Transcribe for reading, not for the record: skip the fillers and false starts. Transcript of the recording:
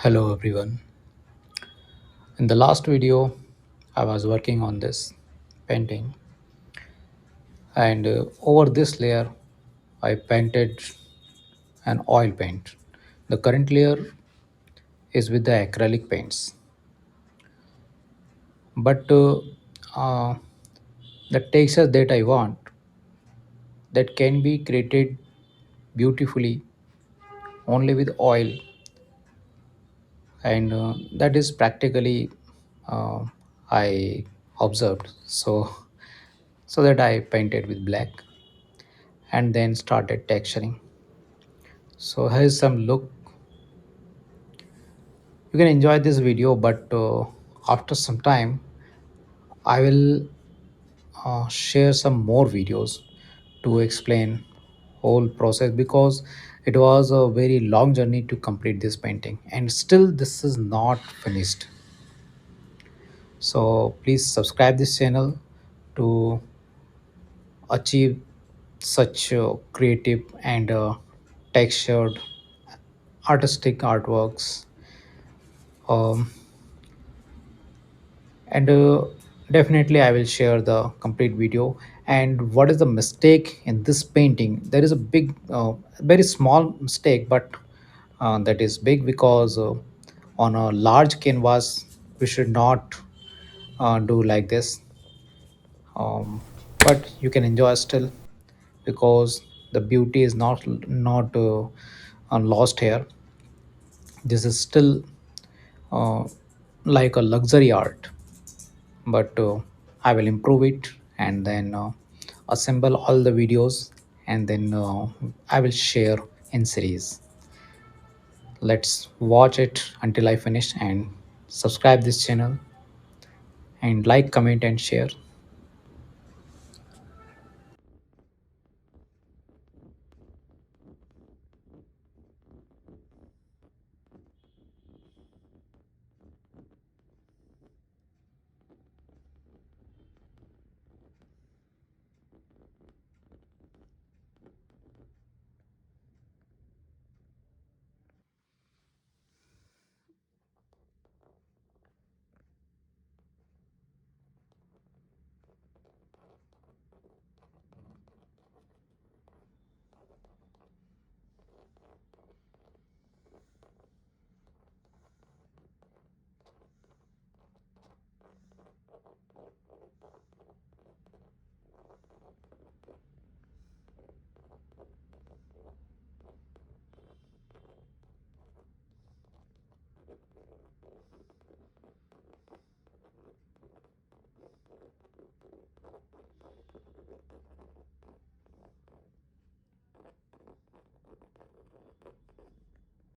Hello everyone. In the last video, I was working on this painting, and over this layer, I painted an oil paint. The current layer is with the acrylic paints, but uh, the texture that I want that can be created beautifully only with oil, and that is practically uh, I observed. So that I painted with black and then started texturing. So here's some look. You can enjoy this video, but after some time I will share some more videos to explain whole process, because it was a very long journey to complete this painting and still this is not finished. So please subscribe this channel to achieve such creative and textured artistic artworks. um, and definitely I will share the complete video. And what is the mistake in this painting? There is a big very small mistake, but that is big because on a large canvas we should not do like this. But you can enjoy still, because the beauty is not lost here. This is still uh, like a luxury art, but I will improve it and then assemble all the videos, and then I will share in series. Let's watch it until I finish, and subscribe this channel and like, comment and share.